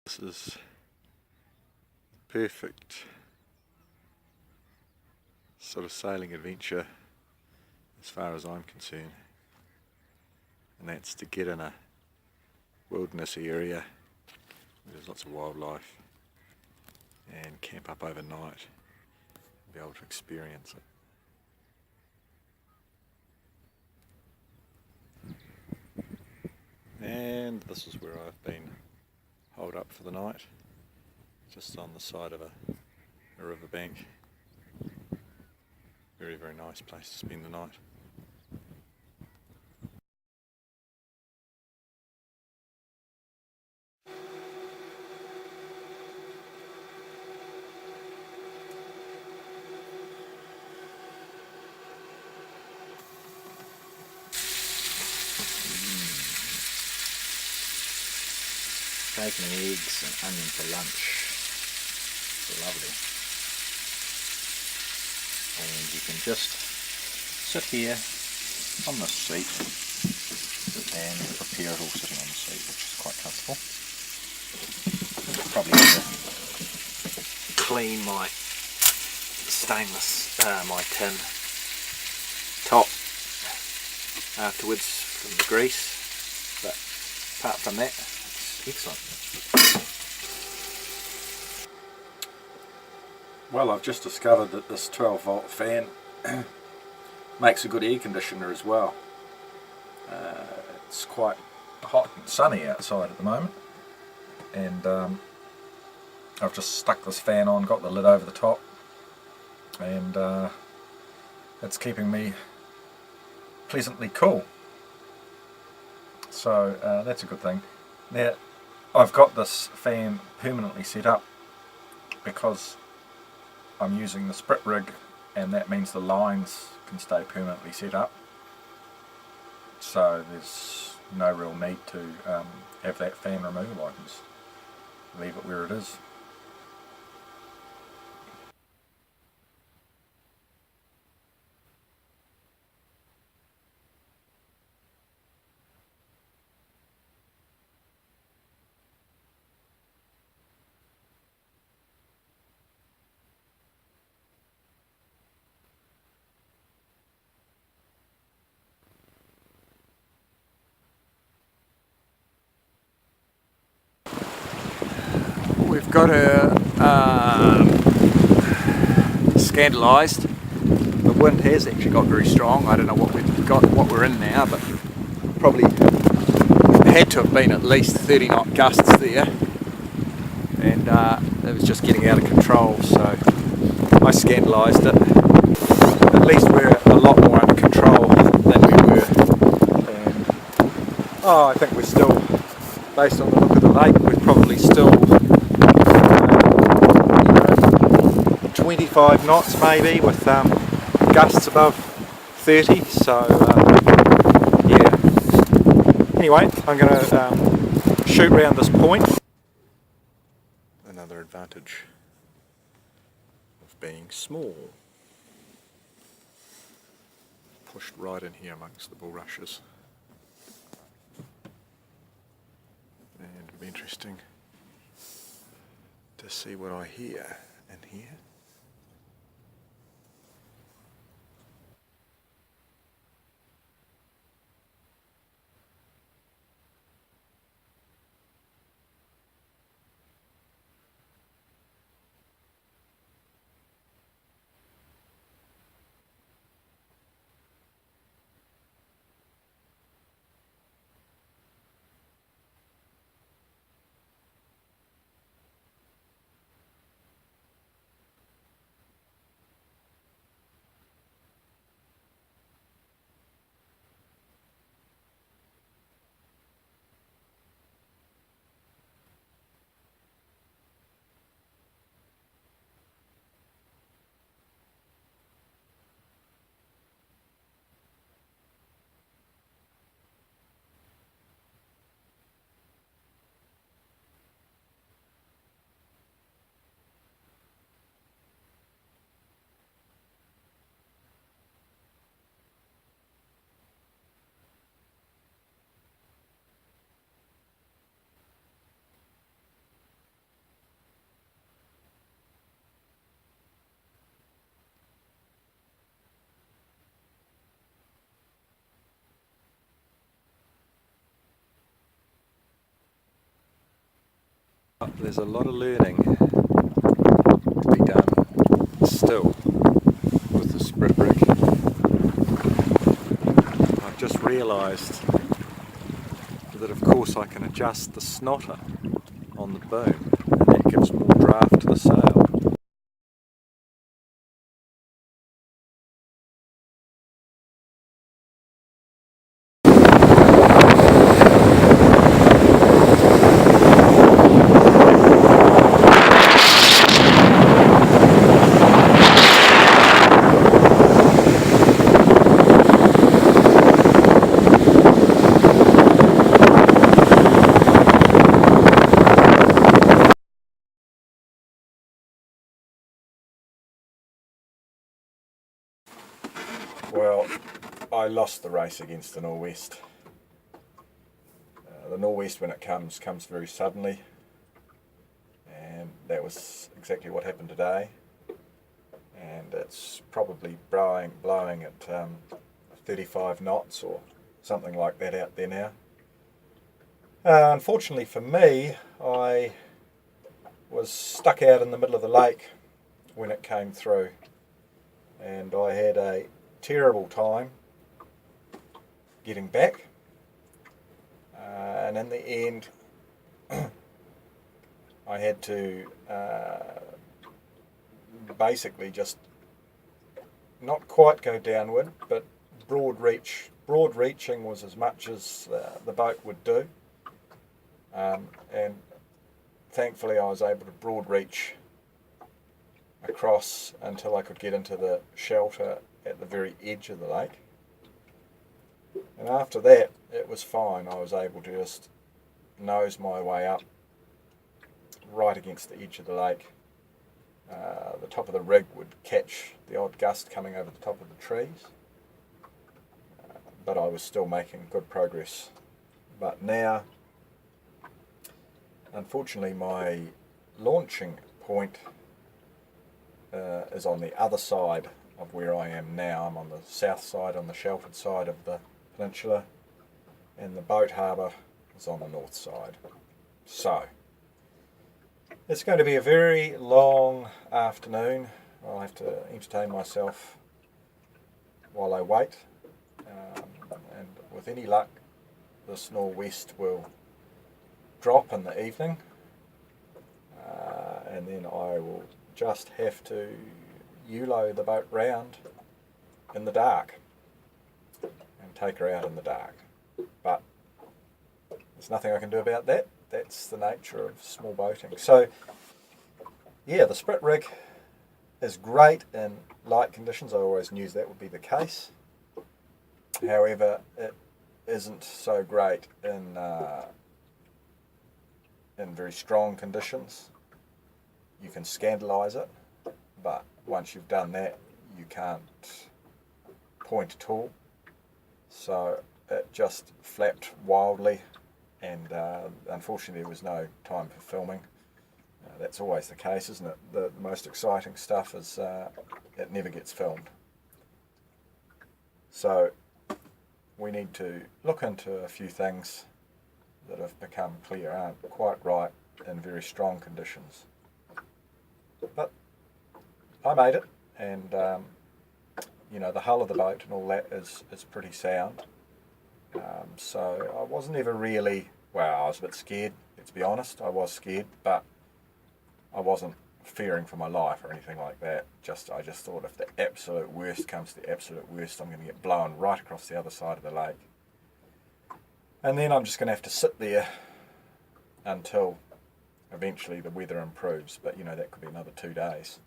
This is perfect sort of sailing adventure as far as I'm concerned, and that's to get in a wilderness area where there's lots of wildlife and camp up overnight and be able to experience it. And this is where I've been holed up for the night, just on the side of a riverbank. Very, very nice place to spend the night. Bacon and eggs and onion for lunch. Lovely. And you can just sit here on the seat and prepare it all sitting on the seat, which is quite comfortable. Probably need to clean my stainless, my tin top afterwards from the grease, but apart from that, excellent. Well, I've just discovered that this 12-volt fan makes a good air conditioner as well. It's quite hot and sunny outside at the moment, and I've just stuck this fan on, got the lid over the top, and it's keeping me pleasantly cool. So that's a good thing. Now, I've got this fan permanently set up because I'm using the sprit rig, and that means the lines can stay permanently set up. So there's no real need to have that fan removed. I can just leave it where it is. We've got her scandalised. The wind has actually got very strong. I don't know what we've got, what we're in now, but probably had to have been at least 30 knot gusts there, and it was just getting out of control. So I scandalised it. At least we're a lot more under control than we were, and I think we're still, based on the look of the lake, we're probably still 25 knots maybe, with gusts above 30, so yeah. Anyway, I'm going to shoot round this point. Another advantage of being small. Pushed right in here amongst the bulrushes. And it'll be interesting to see what I hear in here. There's a lot of learning to be done still with the sprit rig. I've just realised that of course I can adjust the snotter on the boom, and that gives more draft to the sail. Well, I lost the race against the nor'west. The nor'west, when it comes very suddenly, and that was exactly what happened today. And it's probably blowing at 35 knots or something like that out there now. Unfortunately for me, I was stuck out in the middle of the lake when it came through, and I had a terrible time getting back, and in the end I had to basically just not quite go downward, but broad reaching was as much as the boat would do, and thankfully I was able to broad reach across until I could get into the shelter at the very edge of the lake, and after that it was fine. I was able to just nose my way up right against the edge of the lake. The top of the rig would catch the odd gust coming over the top of the trees, but I was still making good progress. But now, unfortunately, my launching point is on the other side of where I am now. I'm on the south side, on the sheltered side of the peninsula, and the boat harbour is on the north side. So it's going to be a very long afternoon. I'll have to entertain myself while I wait, and with any luck this nor'west will drop in the evening, and then I will just have to yulo the boat round in the dark and take her out in the dark. But there's nothing I can do about that. That's the nature of small boating. So yeah, the sprit rig is great in light conditions. I always knew that would be the case. However, it isn't so great in very strong conditions. You can scandalise it, but once you've done that, you can't point at all. So it just flapped wildly, and unfortunately there was no time for filming. That's always the case, isn't it? The most exciting stuff is it never gets filmed. So we need to look into a few things that have become clear aren't quite right in very strong conditions. But I made it, and you know, the hull of the boat and all that is pretty sound. So I wasn't ever really, well, I was a bit scared, let's be honest. I was scared, but I wasn't fearing for my life or anything like that. I just thought if the absolute worst comes to the absolute worst, I'm going to get blown right across the other side of the lake. And then I'm just going to have to sit there until eventually the weather improves. But you know, that could be another 2 days.